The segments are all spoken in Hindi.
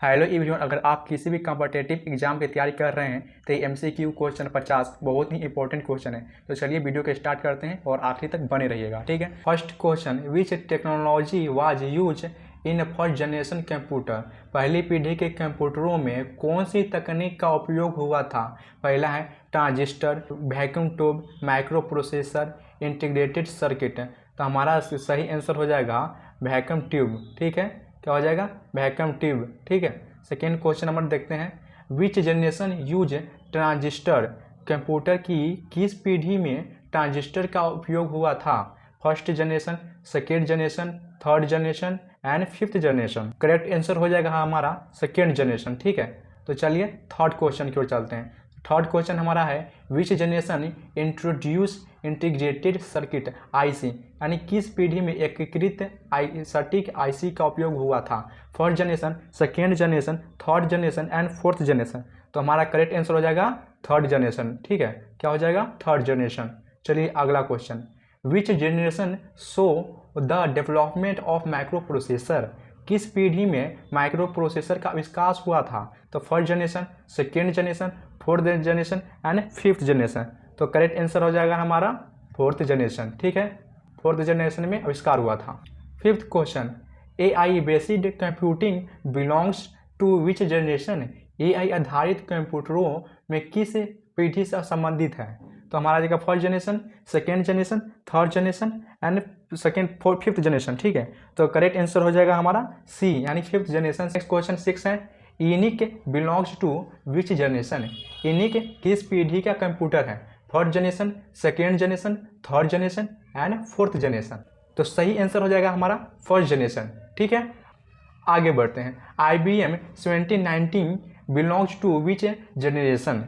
हेलो एवरीवन, अगर आप किसी भी कॉम्पिटिटिव एग्जाम की तैयारी कर रहे हैं तो ये एमसीक्यू क्वेश्चन 50 बहुत ही इंपॉर्टेंट क्वेश्चन है। तो चलिए वीडियो को स्टार्ट करते हैं और आखिरी तक बने रहिएगा, ठीक है। First question, which technology was use in first generation computer. पहली पीढ़ी के कंप्यूटरों में कौन सी तकनीक का उपयोग हुआ था। पहला है transistor, vacuum tube, micro processor, integrated circuit. तो हमारा सही आंसर हो जाएगा वैक्यूम ट्यूब, ठीक है। क्या हो जाएगा? वैक्यूम ट्यूब, ठीक है। सेकेंड क्वेश्चन नंबर देखते हैं, विच जनरेशन यूज ट्रांजिस्टर। कंप्यूटर की किस पीढ़ी में ट्रांजिस्टर का उपयोग हुआ था। First generation, second generation, third generation and fifth generation. Correct answer हो जाएगा हमारा सेकेंड जनरेशन, ठीक है। तो चलिए थर्ड क्वेश्चन की ओर चलते हैं। थर्ड क्वेश्चन हमारा है, विच generation introduce integrated circuit IC. यानी किस पीढ़ी में एकीकृत सटीक आईसी का उपयोग हुआ था। First generation, second generation, third generation and fourth generation. तो हमारा करेक्ट आंसर हो जाएगा थर्ड जनरेशन, ठीक है। क्या हो जाएगा? Third generation. चलिए अगला question, which generation show the development of micro processor. किस पीढ़ी में माइक्रो प्रोसेसर का आविष्कार हुआ था। तो first generation, second generation, fourth generation and fifth generation. तो करेक्ट आंसर हो जाएगा हमारा फोर्थ जनरेशन, ठीक है। फोर्थ जनरेशन में आविष्कार हुआ था। Fifth question, AI based computing belongs to which generation. एआई आधारित कंप्यूटरों में किस पीढ़ी से संबंधित है। तो हमारा जाएगा first generation, second generation, third generation and fifth generation, ठीक है। तो करेक्ट आंसर हो जाएगा हमारा सी, यानी फिफ्थ जनरेशन। नेक्स्ट क्वेश्चन 6 है, unique belongs to which generation. Unique किस पीढ़ी का कंप्यूटर है। First generation, second generation, third generation and fourth generation. तो सही आंसर हो जाएगा हमारा फर्स्ट जनरेशन, ठीक है। आगे बढ़ते हैं, IBM 1790 belongs to which generation.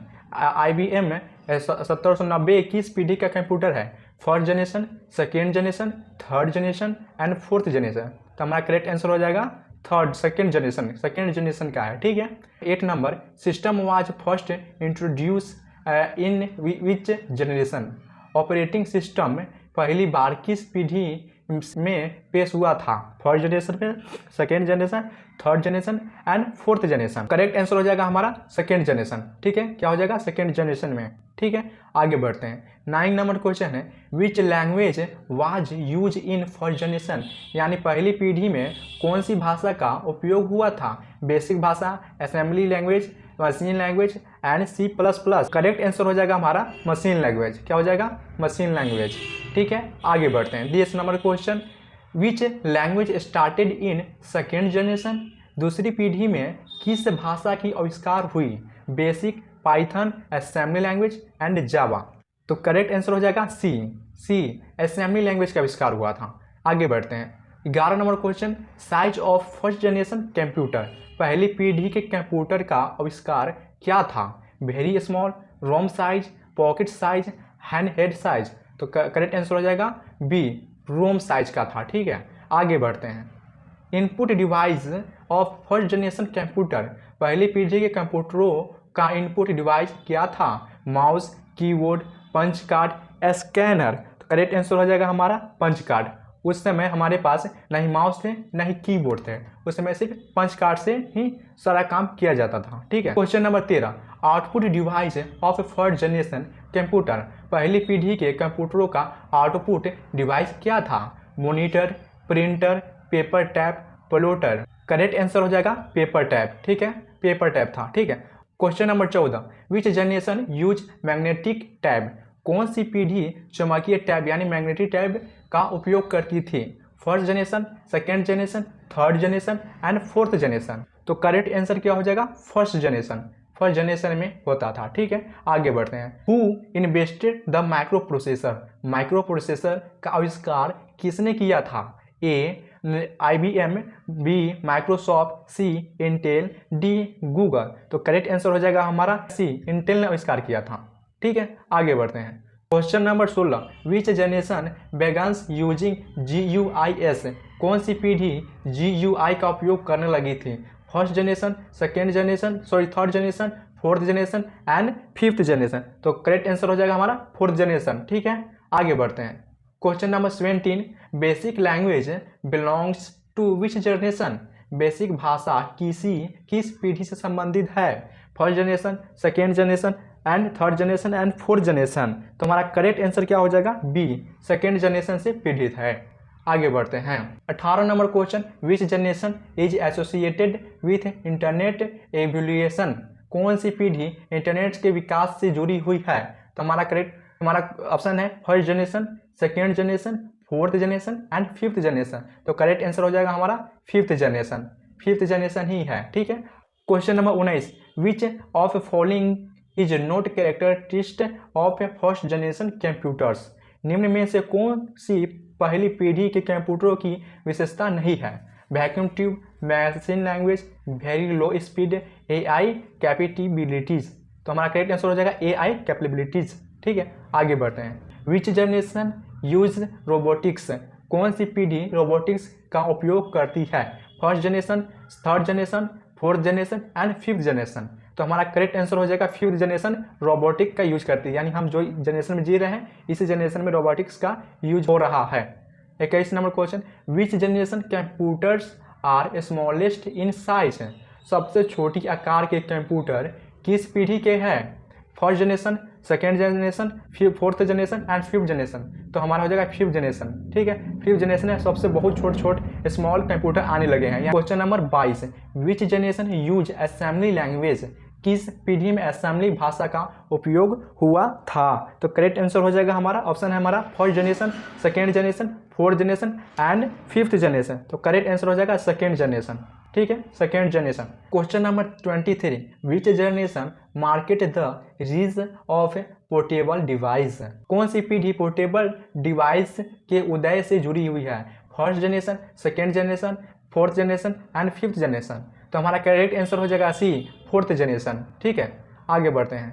IBM 1790 किस पीढ़ी का कंप्यूटर है। First generation, second generation, third generation and fourth generation. तो हमारा करेक्ट आंसर हो जाएगा थर्ड, सेकेंड जनरेशन का है, ठीक है। 8 number, system was first introduce in which generation. Operating system पहली बार किस पीढ़ी में पेश हुआ था। फर्स्ट जनरेशन में, second generation, third generation and fourth generation. Correct answer हो जाएगा हमारा सेकेंड जनरेशन, ठीक है। क्या हो जाएगा? सेकेंड जनरेशन में, ठीक है। आगे बढ़ते हैं, 9 नंबर क्वेश्चन है, विच language was use in first generation. यानी पहली पीढ़ी में कौन सी भाषा का उपयोग हुआ था। बेसिक भाषा, assembly language, machine language and C++। Correct answer हो जाएगा हमारा मशीन लैंग्वेज। क्या हो जाएगा? मशीन लैंग्वेज, ठीक है। आगे बढ़ते हैं, 10 number question, which language started in second generation. दूसरी पीढ़ी में किस भाषा की आविष्कार हुई। Basic, Python, assembly language and Java. तो करेक्ट आंसर हो जाएगा सी, असेंबली लैंग्वेज का आविष्कार हुआ था। आगे बढ़ते हैं, 11 number question, size of first generation computer. पहली पीढ़ी के कंप्यूटर का आविष्कार क्या था। Very small, room size, pocket size, hand size. तो करेक्ट आंसर हो जाएगा बी, रोम साइज का था, ठीक है। आगे बढ़ते हैं, input device of first generation computer. पहली पीढ़ी के कंप्यूटरों का इनपुट डिवाइस क्या था। Mouse, keyboard, punch card, scanner. तो करेक्ट आंसर हो जाएगा हमारा पंच कार्ड। उस समय हमारे पास न ही माउस थे न ही कीबोर्ड थे, उस समय सिर्फ पंच कार्ड से ही सारा काम किया जाता था, ठीक है। Question number 13, output device of first generation computer. पहली पीढ़ी के कंप्यूटरों का आउटपुट डिवाइस क्या था। Monitor, printer, paper tap, plotter. Correct answer हो जाएगा पेपर टैप, ठीक है। पेपर टैप था, ठीक है। क्वेश्चन नंबर 14, विच जनरेशन यूज मैग्नेटिक टैब। कौन सी पीढ़ी चुंबकीय टैब यानी मैग्नेटिक टैब का उपयोग करती थी। First generation, second generation, third generation and fourth generation. तो करेक्ट आंसर क्या हो जाएगा? फर्स्ट जनरेशन में होता था, ठीक है। आगे बढ़ते हैं, who invested the micro processor. Micro processor का आविष्कार किसने किया था। ए IBM, बी माइक्रोसॉफ्ट, सी इंटेल, डी गूगल। तो करेक्ट आंसर हो जाएगा हमारा सी, इंटेल ने आविष्कार किया था, ठीक है। आगे बढ़ते हैं, question number 16, which generation begins using GUIs। कौन सी पीढ़ी GUI का उपयोग करने लगी थी। First generation, second generation, third generation, fourth generation and fifth generation. तो करेक्ट आंसर हो जाएगा हमारा फोर्थ जनरेशन, ठीक है। आगे बढ़ते हैं, question number 17, basic language belongs to which generation. Basic भाषा किस पीढ़ी से संबंधित है? First generation, second generation and third generation and fourth generation. तो हमारा करेक्ट आंसर क्या हो जाएगा? बी, सेकेंड जनरेशन से पीड़ित है। आगे बढ़ते हैं। 18 number question, which generation is associated with internet evolution? कौन सी पीढ़ी इंटरनेट के विकास से जुड़ी हुई है? तो हमारा ऑप्शन है first generation, second generation, fourth generation and fifth generation. तो करेक्ट आंसर हो जाएगा हमारा फिफ्थ जनरेशन ही है। ठीक है। Question number 19, which of following is not characteristic of first generation computers? निम्न में से कौन सी पहली पीढ़ी के कंप्यूटरों की विशेषता नहीं है? Vacuum tube, machine language, very low speed, AI capabilities. तो हमारा करेक्ट आंसर हो जाएगा एआई कैपेबिलिटीज। ठीक है। आगे बढ़ते हैं। विच जनरेशन यूज रोबोटिक्स? कौन सी पीढ़ी रोबोटिक्स का उपयोग करती है? First generation, third generation, fourth generation and fifth generation. तो हमारा करेक्ट आंसर हो जाएगा फिफ्थ जनरेशन रोबोटिक का यूज करती है, यानी हम जो जनरेशन में जी रहे हैं इसी जनरेशन में रोबोटिक्स का यूज हो रहा है। 21 नंबर question, which generation computers are smallest in size? सबसे छोटी आकार के कंप्यूटर किस पीढ़ी के हैं? First generation, second generation, fourth generation and fifth generation. तो हमारा हो जाएगा फिफ्थ जनरेशन। ठीक है। फिफ्थ जनरेशन है, सबसे बहुत छोटे स्मॉल कंप्यूटर आने लगे हैं। क्वेश्चन नंबर 22, विच जनरेशन यूज असेंबली लैंग्वेज? किस पीढ़ी में असेंबली भाषा का उपयोग हुआ था? तो करेक्ट आंसर हो जाएगा हमारा ऑप्शन है हमारा first generation, second generation, fourth generation and fifth generation. तो करेक्ट आंसर हो जाएगा सेकेंड जनरेशन। ठीक है, second generation. Question number 23, which generation marked the rise of portable device? कौन सी पीढ़ी पोर्टेबल डिवाइस के उदय से जुड़ी हुई है? First generation, second generation, fourth generation and fifth generation. तो हमारा करेक्ट आंसर हो जाएगा सी, फोर्थ जनरेशन। ठीक है। आगे बढ़ते हैं।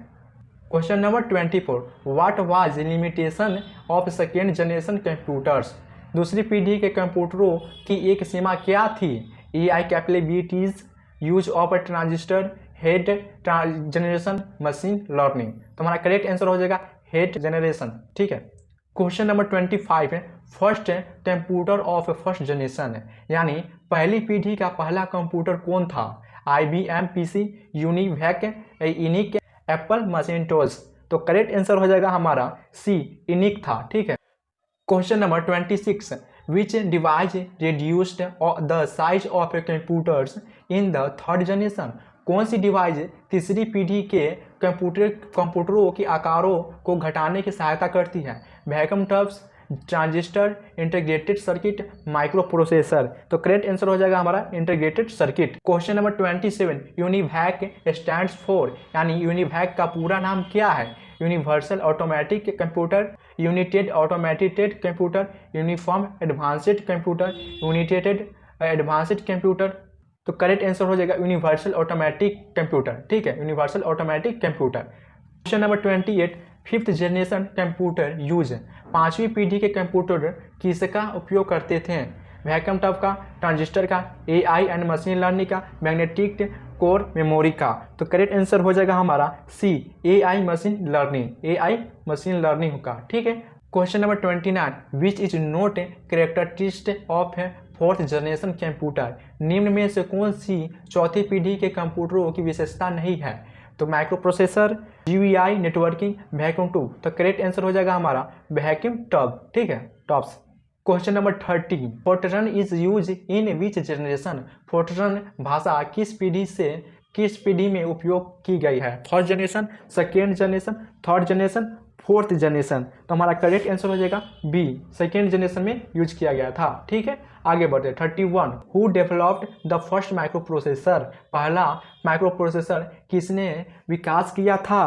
Question number 24, what was limitation of second generation computers? दूसरी पीढ़ी के कंप्यूटरों की एक सीमा क्या थी? AI capabilities, use of transistor, head generation, machine learning. तो हमारा करेक्ट आंसर हो जाएगा हेड जनरेशन। ठीक है। क्वेश्चन नंबर 25 है, first computer of first generation, यानी पहली पीढ़ी का पहला कंप्यूटर कौन था? IBM PC, UNIVAC, ENIAC, Apple Macintosh. तो करेक्ट आंसर हो जाएगा हमारा सी, इनिक था। ठीक है। Question number 26, which device reduced the size of computers in the third generation? कौन सी डिवाइस तीसरी पीढ़ी के कंप्यूटरों के आकारों को घटाने की सहायता करती है? Vacuum tubes, transistor, integrated circuit, micro processor. तो करेक्ट आंसर हो जाएगा हमारा integrated circuit. Question number 27, UNIVAC stands for, यानी यूनिवैक का पूरा नाम क्या है? Universal automatic computer, united automated computer, uniform advanced computer, united advanced computer. तो करेक्ट आंसर हो जाएगा यूनिवर्सल ऑटोमेटिक कंप्यूटर। ठीक है, universal automatic computer. Question number 28, fifth generation computer use, पांचवी पीढ़ी के कंप्यूटर किसका उपयोग करते थे? वैक्यूम ट्यूब का, ट्रांजिस्टर का, एआई एंड मशीन लर्निंग का, मैग्नेटिक कोर मेमोरी का। तो करेक्ट आंसर हो जाएगा हमारा सी, एआई मशीन लर्निंग का। ठीक है। Question number 29, which is not characteristic of fourth generation computer? निम्न में से कौन सी चौथी पीढ़ी के कंप्यूटरों की विशेषता नहीं है? तो micro processor, GUI, networking, vacuum tube. तो करेक्ट आंसर हो जाएगा हमारा वैक्यूम ट्यूब। ठीक है, tops. Question number 30, Fortran is use in which generation? Fortran भाषा किस पीढ़ी में उपयोग की गई है? First generation, second generation, third generation, fourth generation. तो हमारा करेक्ट आंसर हो जाएगा बी, सेकेंड जनरेशन में यूज किया गया था। ठीक है। आगे बढ़ते 31, who developed the first micro processor? पहला माइक्रो प्रोसेसर किसने विकास किया था?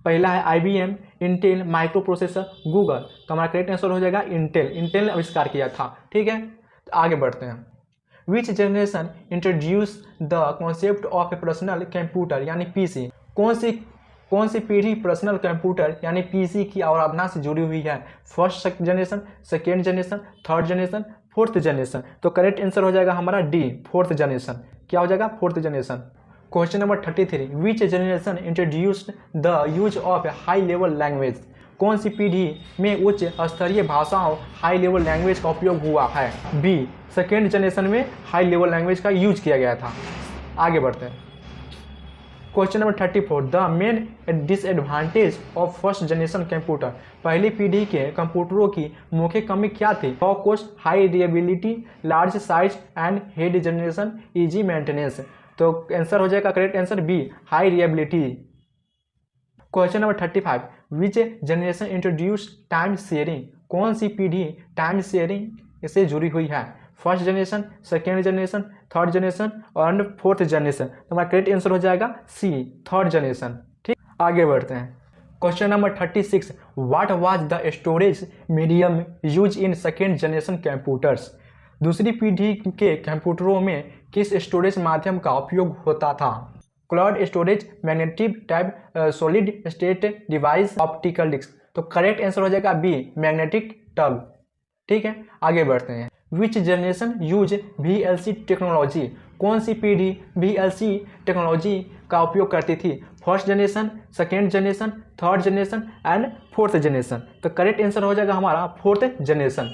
पहला है IBM, Intel, micro processor, Google. तो हमारा करेक्ट आंसर हो जाएगा इंटेल ने आविष्कार किया था। ठीक है। तो आगे बढ़ते हैं। विच generation introduce the concept of A personal computer, यानी PC? कौन सी पीढ़ी पर्सनल कंप्यूटर यानी PC की अवधारणा से जुड़ी हुई है? First generation, second generation, third generation, fourth generation. तो करेक्ट आंसर हो जाएगा हमारा डी, फोर्थ जनरेशन। क्या हो जाएगा? Fourth generation. Question number 33, which generation introduced the use of high level language? कौन सी पीढ़ी में उच्च स्तरीय भाषाओं हाई लेवल लैंग्वेज का उपयोग हुआ है? बी, सेकेंड जनरेशन में हाई लेवल लैंग्वेज का यूज किया गया था। आगे बढ़ते हैं। Question number 34, the main disadvantage of first generation computer. पहली पीढ़ी के कंप्यूटरों की मुख्य कमी क्या थी? Low cost, high reliability, large size and heat generation, easy maintenance. तो आंसर हो जाएगा correct answer B, high reliability. Question number 35, which generation introduce time sharing. कौन सी पीढ़ी टाइम शेयरिंग से जुड़ी हुई है? First generation, second generation, third generation और फोर्थ जनरेशन। तो हमारा करेक्ट आंसर हो जाएगा सी, थर्ड जनरेशन। ठीक, आगे बढ़ते हैं। Question number 36, what was the storage medium use in second generation computers. दूसरी पीढ़ी के कंप्यूटरों में किस स्टोरेज माध्यम का उपयोग होता था? Cloud storage, magnetic tape, solid state device, optical disc. तो करेक्ट आंसर हो जाएगा बी, मैग्नेटिक टैब। ठीक है, आगे बढ़ते हैं। विच जनरेशन यूज VLC टेक्नोलॉजी। कौन सी पीढ़ी VLC टेक्नोलॉजी का उपयोग करती थी? First generation, second generation, third generation and fourth generation. तो करेक्ट आंसर हो जाएगा हमारा fourth generation.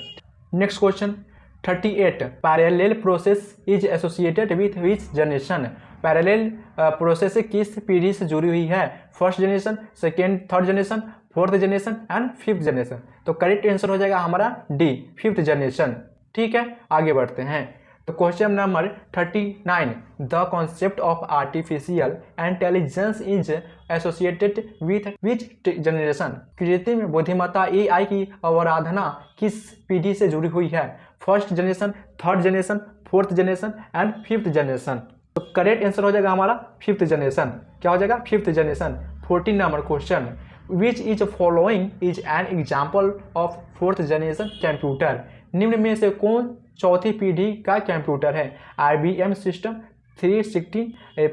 Next question 38, parallel process is associated with which generation. Parallel process किस पीढ़ी से जुड़ी हुई है? First generation, second, third generation, fourth generation and fifth generation. तो करेक्ट आंसर हो जाएगा हमारा डी, फिफ्थ जनरेशन। ठीक है, आगे बढ़ते हैं। तो question number 39, the concept of artificial intelligence is associated with which generation. कृत्रिम बुद्धिमत्ता AI की अवधारणा किस पीढ़ी से जुड़ी हुई है? First generation, third generation, fourth generation and fifth generation. तो करेक्ट आंसर हो जाएगा हमारा फिफ्थ जनरेशन। क्या हो जाएगा? Fifth generation. 14 number question, which is following is an example of fourth generation computer. निम्न में से कौन चौथी पीढ़ी का कंप्यूटर है? IBM system 360,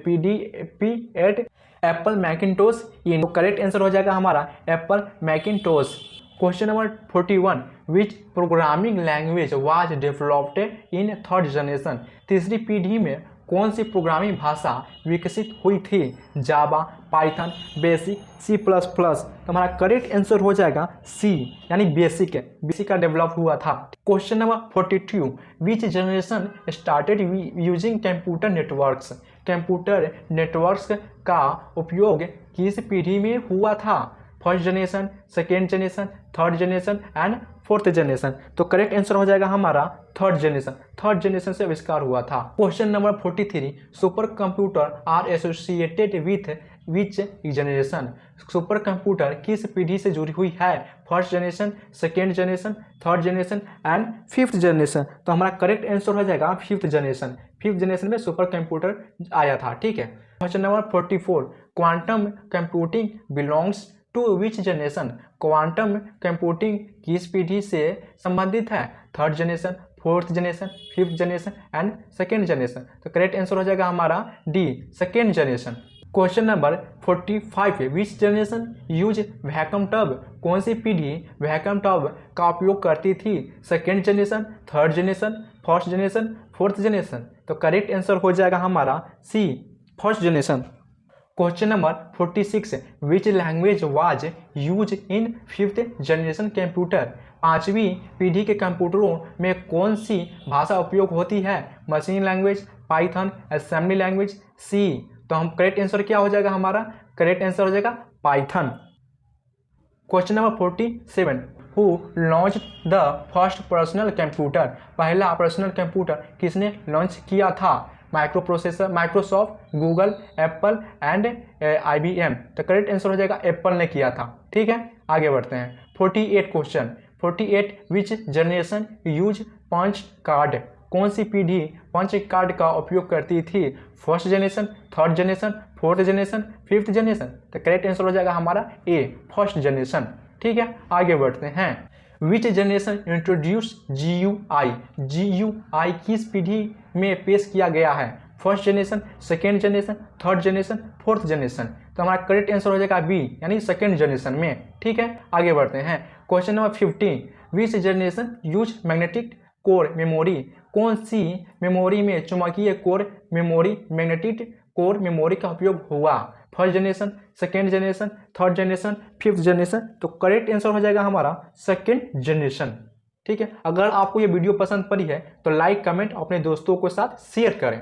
PDP-8, Apple Macintosh. तो करेक्ट आंसर हो जाएगा हमारा Apple Macintosh. Question number 41, which programming language was developed in third generation. तीसरी पीढ़ी में कौन सी प्रोग्रामिंग भाषा विकसित हुई थी? जावा, पाइथन, बेसिक, C++। तो हमारा करेक्ट आंसर हो जाएगा सी, यानी बेसिक है, बेसिक का डेवलप हुआ था। क्वेश्चन नंबर 42, विच generation started using computer networks. Computer networks का उपयोग किस पीढ़ी में हुआ था? First generation, second generation, third generation and fourth generation. तो करेक्ट आंसर हो जाएगा हमारा थर्ड जनरेशन। थर्ड जनरेशन से आविष्कार हुआ था। Question number 43, super computer are associated with which generation. Super computer किस पीढ़ी से जुड़ी हुई है? First generation, second generation, third generation and fifth generation. तो हमारा करेक्ट आंसर हो जाएगा फिफ्थ जनरेशन। फिफ्थ जनरेशन में सुपर कंप्यूटर आया था। ठीक है, question number 44, quantum computing belongs to which generation. Quantum computing किस पीढ़ी से संबंधित है? Third generation, fourth generation, fifth generation and second generation. तो करेक्ट आंसर हो जाएगा हमारा D, second generation. Question number 45, which generation use vacuum tube. कौन सी पीढ़ी वैक्यूम टब का उपयोग करती थी? Second generation, third generation, first generation, fourth generation. तो करेक्ट आंसर हो जाएगा हमारा C, first generation. Question number 46, which language was use in fifth generation computer. पांचवी पीढ़ी के कंप्यूटरों में कौन सी भाषा उपयोग होती है? Machine language, Python, assembly language, C. तो हम करेक्ट आंसर क्या हो जाएगा हमारा? करेक्ट आंसर हो जाएगा Python. Question number 47, who launch the first personal computer. पहला पर्सनल कंप्यूटर किसने लॉन्च किया था? Microprocessor, Microsoft, Google, Apple and IBM। तो करेक्ट आंसर हो जाएगा एप्पल ने किया था। ठीक है, आगे बढ़ते हैं। 48 question 48, which generation use punch card. कौन सी पीढ़ी पंच कार्ड का उपयोग करती थी? First generation, third generation, fourth generation, fifth generation. तो करेक्ट आंसर हो जाएगा हमारा ए, फर्स्ट जनरेशन। ठीक है, आगे बढ़ते हैं। विच जनरेशन इंट्रोड्यूस GUI। GUI किस पीढ़ी में पेश किया गया है? First generation, second generation, third generation, fourth generation. तो हमारा करेक्ट आंसर हो जाएगा बी, यानी सेकेंड जनरेशन में। ठीक है, आगे बढ़ते हैं। क्वेश्चन नंबर 15, विच generation use magnetic core memory. कौन सी मेमोरी में चुंबकीय core memory, magnetic core memory का उपयोग हुआ? First generation, second generation, third generation, fifth generation. तो करेक्ट आंसर हो जाएगा हमारा सेकेंड जनरेशन। ठीक है, अगर आपको ये वीडियो पसंद पड़ी है तो लाइक कमेंट अपने दोस्तों के साथ शेयर करें।